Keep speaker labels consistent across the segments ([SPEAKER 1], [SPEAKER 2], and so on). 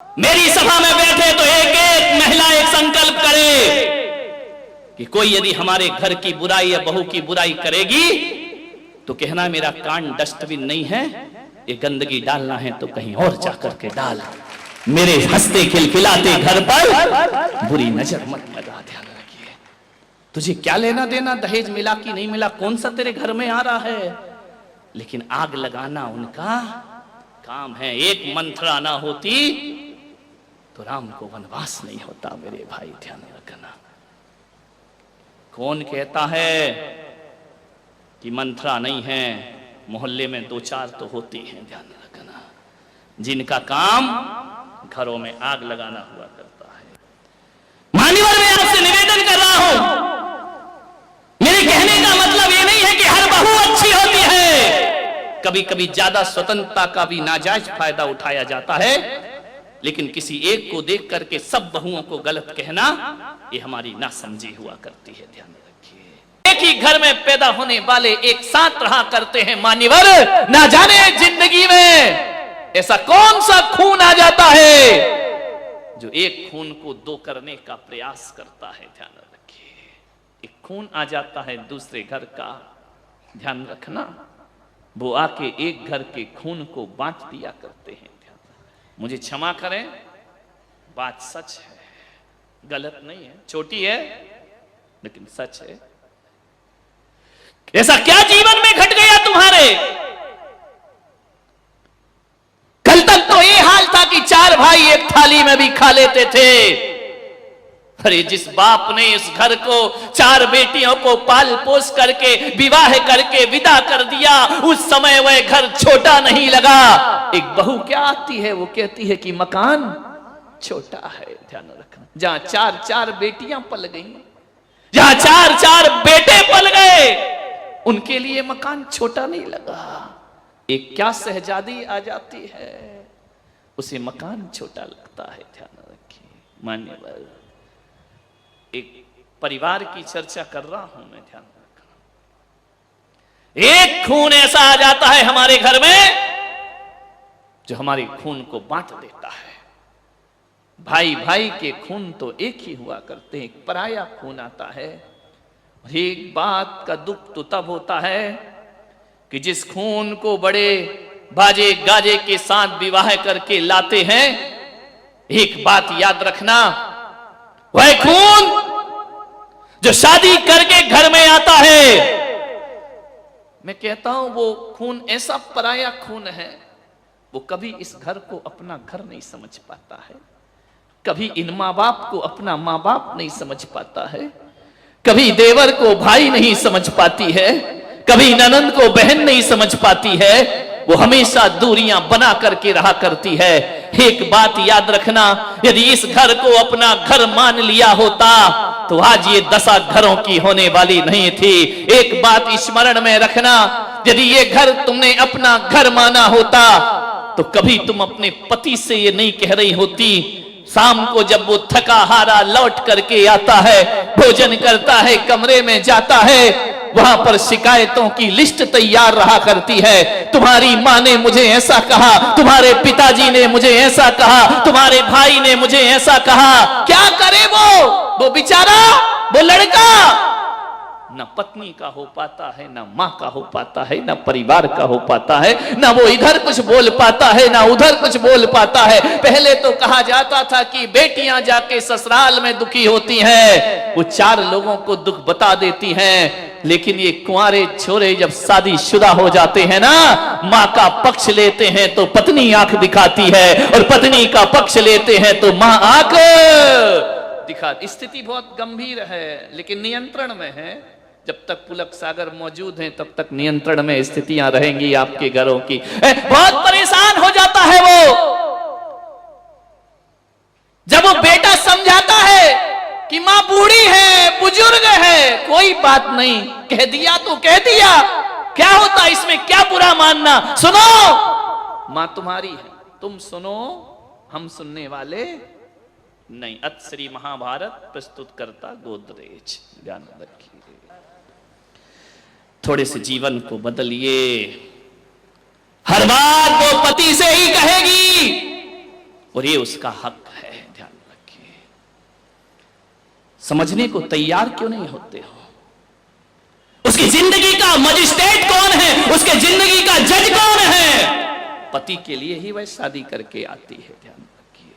[SPEAKER 1] मेरी सभा में बैठे तो एक एक महिला एक संकल्प करे कि कोई यदि हमारे घर की बुराई या बहू की बुराई करेगी तो कहना मेरा कान डस्टबिन नहीं है, ये गंदगी डालना है तो कहीं और जाकर के डाल, मेरे हंसते खिलखिलाते घर पर बुरी नजर मत लगा। ध्यान रखिए, तुझे क्या लेना देना दहेज मिला कि नहीं मिला, कौन सा तेरे घर में आ रहा है, लेकिन आग लगाना उनका काम है। एक मंथरा ना होती तो राम को वनवास नहीं होता। मेरे भाई ध्यान रखना, कौन कहता है कि मंथरा नहीं है, मोहल्ले में दो चार तो होती हैं। ध्यान रखना, जिनका काम घरों में आग लगाना हुआ करता है। मान्यवर, मैं आपसे निवेदन कर रहा हूं, मेरे कहने का मतलब ये नहीं है कि हर बहू अच्छी होती है। कभी कभी ज्यादा स्वतंत्रता का भी नाजायज फायदा उठाया जाता है, लेकिन किसी एक को देख करके सब बहुओं को गलत कहना, ये हमारी नासमझी हुआ करती है। ध्यान रखिए, एक ही घर में पैदा होने वाले एक साथ रहा करते हैं। मान्यवर, ना जाने जिंदगी में ऐसा कौन सा खून आ जाता है जो एक खून को दो करने का प्रयास करता है। ध्यान रखिए, एक खून आ जाता है दूसरे घर का, ध्यान रखना, वो आके एक घर के खून को बांट दिया करते हैं। मुझे क्षमा करें, बात सच है, गलत नहीं है, छोटी है लेकिन सच है। ऐसा क्या जीवन में घट गया तुम्हारे? कल तक तो ये हाल था कि चार भाई एक थाली में भी खा लेते थे। अरे जिस बाप ने इस घर को चार बेटियों को पाल पोस करके विवाह करके विदा कर दिया, उस समय वह घर छोटा नहीं लगा। एक बहू क्या आती है, वो कहती है कि मकान छोटा है। ध्यान रखना, जहां चार चार बेटियां पल गई, जहां चार चार बेटे पल गए, उनके लिए मकान छोटा नहीं लगा। एक क्या शहजादी आ जाती है, उसे मकान छोटा लगता है। ध्यान रखिए मान्यवर, एक परिवार की चर्चा कर रहा हूं मैं, ध्यान रखना। एक खून ऐसा आ जाता है हमारे घर में जो हमारे खून को बांट देता है। भाई भाई के खून तो एक ही हुआ करते हैं, एक पराया खून आता है। एक बात का दुख तो तब होता है कि जिस खून को बड़े बाजे गाजे के साथ विवाह करके लाते हैं, एक बात याद रखना, वह खून जो शादी करके घर में आता है, मैं कहता हूं वो खून ऐसा पराया खून है, वो कभी इस घर को अपना घर नहीं समझ पाता है, कभी इन माँ बाप को अपना माँ बाप नहीं समझ पाता है, कभी देवर को भाई नहीं समझ पाती है, कभी ननंद को बहन नहीं समझ पाती है। वो हमेशा दूरियां बना करके रहा करती है। एक बात याद रखना, यदि इस घर को अपना घर मान लिया होता तो आज ये दशा घरों की होने वाली नहीं थी। एक बात स्मरण में रखना, यदि ये घर तुमने अपना घर माना होता तो कभी तुम अपने पति से ये नहीं कह रही होती, शाम को जब वो थका हारा लौट करके आता है, भोजन करता है, कमरे में जाता है, वहां पर शिकायतों की लिस्ट तैयार रहा करती है। तुम्हारी माँ ने मुझे ऐसा कहा, तुम्हारे पिताजी ने मुझे ऐसा कहा, तुम्हारे भाई ने मुझे ऐसा कहा। क्या करे वो बेचारा, वो लड़का ना पत्नी का हो पाता है, ना माँ का हो पाता है, ना परिवार का हो पाता है, ना वो इधर कुछ बोल पाता है, ना उधर कुछ बोल पाता है। पहले तो कहा जाता था कि बेटियां जाके ससुराल में दुखी होती हैं, वो चार लोगों को दुख बता देती हैं। लेकिन ये कुंवारे छोरे जब शादीशुदा हो जाते हैं ना, माँ का पक्ष लेते हैं तो पत्नी आंख दिखाती है, और पत्नी का पक्ष लेते हैं तो माँ आंख दिखा। स्थिति बहुत गंभीर है लेकिन नियंत्रण में है। जब तक पुलक सागर मौजूद हैं तब तक नियंत्रण में स्थितियां रहेंगी आपके घरों की। बहुत परेशान हो जाता है वो, जब वो बेटा समझाता है कि मां बूढ़ी है, बुजुर्ग है, कोई बात नहीं, कह दिया तो कह दिया, क्या होता इसमें, क्या बुरा मानना। सुनो, मां तुम्हारी है, तुम सुनो, हम सुनने वाले नहीं। अत श्री महाभारत प्रस्तुत करता गोदरेज। ध्यान रखिए, थोड़े से जीवन को बदलिए। हर बात वो पति से ही कहेगी, और ये उसका हक है। ध्यान रखिए। समझने को तैयार क्यों नहीं होते हो? उसकी जिंदगी का मजिस्ट्रेट कौन है? उसके जिंदगी का जज कौन है? पति के लिए ही वह शादी करके आती है। ध्यान रखिए।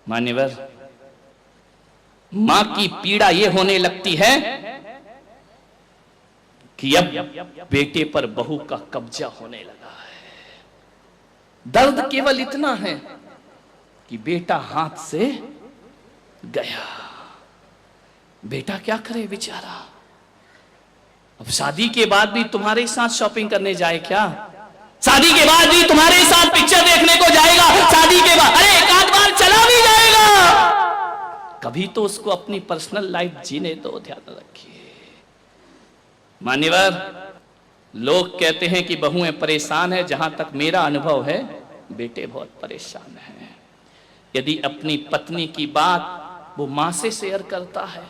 [SPEAKER 1] मान्यवर, मां की पीड़ा यह होने लगती है कि अब बेटे पर बहू का कब्जा होने लगा है। दर्द केवल इतना है कि बेटा हाथ से गया। बेटा क्या करे बेचारा? अब शादी के बाद भी तुम्हारे साथ शॉपिंग करने जाए क्या? शादी के बाद भी तुम्हारे साथ पिक्चर देखने को जाएगा? शादी के बाद अरे एक आध बार चला भी जाएगा। कभी तो उसको अपनी पर्सनल लाइफ जीने दो। ध्यान रखिए। मान्यवर, लोग कहते हैं कि बहुएं परेशान है। जहां तक मेरा अनुभव है, बेटे बहुत परेशान हैं। यदि अपनी पत्नी की बात वो मां से शेयर करता है,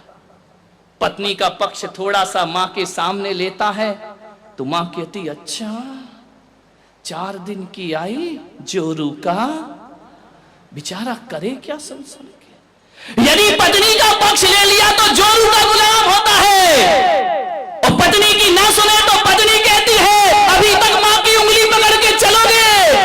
[SPEAKER 1] पत्नी का पक्ष थोड़ा सा मां के सामने लेता है, तो मां कहती अच्छा 4 दिन की आई जोरू का, बेचारा करे क्या संसार के। यदि पत्नी का पक्ष ले लिया तो जोरू का गुलाम होता है, और पत्नी की ना सुने तो पत्नी कहती है अभी तक मां की उंगली पकड़ के चलोगे,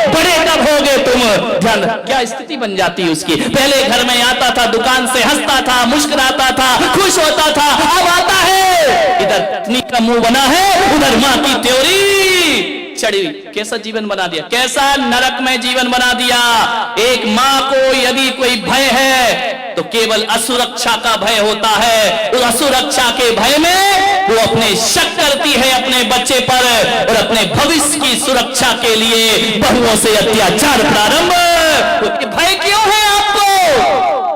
[SPEAKER 1] बड़े कब होगे तुम। ध्यान, क्या स्थिति बन जाती है उसकी। पहले घर में आता था, दुकान से हंसता था, मुस्कुराता था, खुश होता था। अब आता है, इधर पत्नी का मुंह बना है, उधर मां की त्योरी चढ़ी। कैसा जीवन बना दिया, कैसा नरक में जीवन बना दिया। एक मां को यदि कोई भय है तो केवल असुरक्षा का भय होता है। उस असुरक्षा के भय में वो अपने शक करती है अपने बच्चे पर, और अपने भविष्य की सुरक्षा के लिए बहुओं से अत्याचार प्रारंभ। भय क्यों है आपको?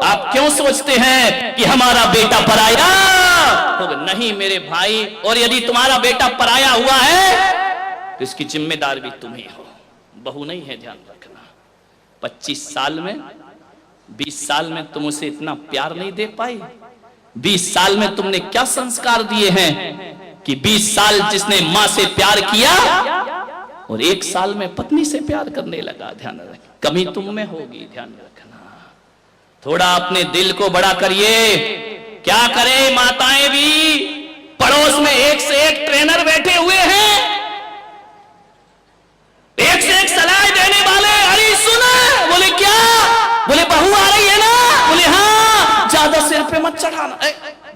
[SPEAKER 1] आप क्यों सोचते हैं कि हमारा बेटा पराया होगा? नहीं मेरे भाई, और यदि तुम्हारा बेटा पराया हुआ है तो इसकी जिम्मेदार भी तुम ही हो, बहू नहीं है। ध्यान रखना। 25 साल में 20 साल में तुम उसे इतना प्यार नहीं दे पाई। 20 साल में तुमने क्या संस्कार दिए हैं कि 20 साल जिसने मां से प्यार किया और 1 साल में पत्नी से प्यार करने लगा। ध्यान रखना, कमी तुम में होगी। ध्यान रखना। थोड़ा अपने दिल को बड़ा करिए। क्या करे माताएं भी, पड़ोस में एक से एक ट्रेनर बैठे हुए हैं, एक से एक सलाह देने वाले। अरे सुना, बोले क्या? बोले बहू आ रही है ना? बोले हाँ, ज्यादा सिर पे मत चढ़ाना।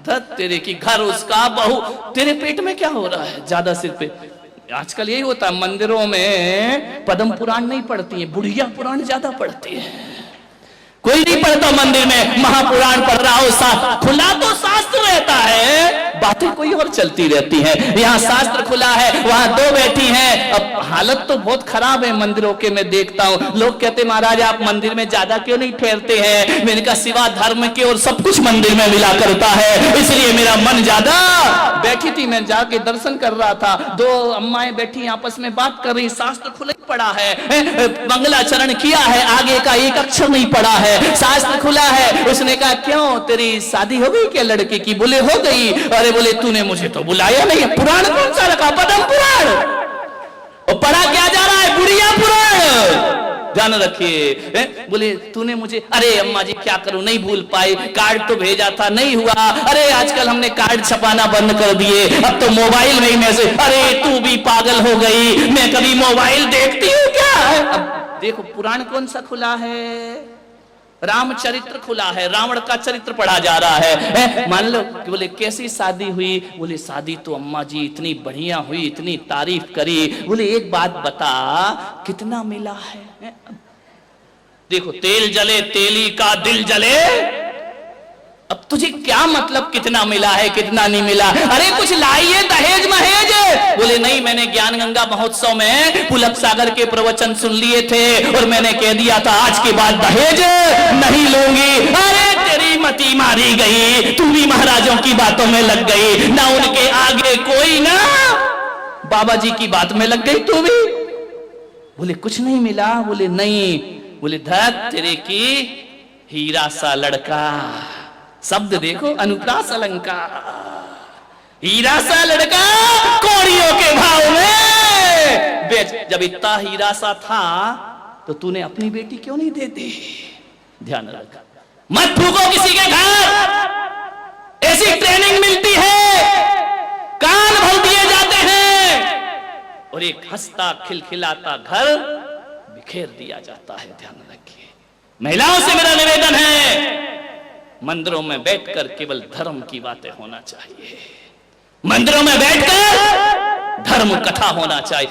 [SPEAKER 1] धत तेरे की, घर उसका, बहू तेरे पेट में क्या हो रहा है ज्यादा सिर पे? आजकल यही होता है, मंदिरों में पद्म पुराण नहीं पढ़ती है, बुढ़िया पुराण ज्यादा पढ़ती है। कोई नहीं पढ़ता मंदिर में, महापुराण पढ़ रहा हो। खुला तो शास्त्र रहता है, बातें कोई और चलती रहती है। यहाँ शास्त्र खुला है, वहां 2 बैठी हैं। अब हालत तो बहुत खराब है मंदिरों के, मैं देखता हूँ। लोग कहते महाराज आप मंदिर में ज्यादा क्यों नहीं ठहरते हैं? मैंने कहा सिवा धर्म के और सब कुछ मंदिर में मिला करता है, इसलिए मेरा मन ज्यादा। बैठी थी, मैं जाके दर्शन कर रहा था, 2 अम्माएं बैठी आपस में बात कर रही। शास्त्र खुला पड़ा है, मंगलाचरण किया है, आगे का एक अक्षर नहीं पढ़ा है, शास्त्र खुला है। उसने कहा क्यों, तेरी शादी हो गई क्या लड़के की? बोले हो गई। अरे बोले तूने मुझे तो बुलाया नहीं। पुराण कौन सा रखा? पद्म पुराण। और पढ़ा क्या जा रहा है? बुढ़िया पुराण। ध्यान रखिए। बोले तूने मुझे, अरे अम्मा जी क्या करूं, नहीं भूल पाई, कार्ड तो भेजा था नहीं हुआ। अरे आजकल हमने कार्ड छपाना बंद कर दिए, अब तो मोबाइल में ही मैसेज। अरे तू भी पागल हो गई, मैं कभी मोबाइल देखती हूँ क्या? अब देखो पुराण कौन सा खुला है? रामचरित्र खुला है, रावण का चरित्र पढ़ा जा रहा है। मान लो कि बोले कैसी शादी हुई? बोले शादी तो अम्मा जी इतनी बढ़िया हुई, इतनी तारीफ करी। बोले एक बात बता, कितना मिला है? देखो तेल जले तेली का दिल जले। अब तुझे क्या मतलब कितना मिला है कितना नहीं मिला? अरे कुछ लाइए दहेज महेज। बोले नहीं, मैंने ज्ञान गंगा महोत्सव में पुलक सागर के प्रवचन सुन लिए थे और मैंने कह दिया था आज के बाद दहेज नहीं लूंगी। अरे तेरी मती मारी गई, तू भी महाराजों की बातों में लग गई, ना उनके आगे कोई ना बाबा जी की बात में लग गई तू भी। बोले कुछ नहीं मिला? बोले नहीं। बोले धत तेरे की, हीरा सा लड़का, शब्द देखो अनुप्रास अलंकार, हीरा सा लड़का कौड़ियों के भाव में बेच। जब इतना हीरा सा था तो तूने अपनी बेटी क्यों नहीं देती? ध्यान रखा, मत थूको किसी के घर। ऐसी ट्रेनिंग मिलती है, कान भर दिए जाते हैं और एक हंसता खिलखिलाता घर बिखेर दिया जाता है। ध्यान रखिए, महिलाओं से मेरा निवेदन है, मंदिरों में बैठकर केवल धर्म की बातें होना चाहिए, मंदिरों में बैठकर धर्म कथा होना चाहिए।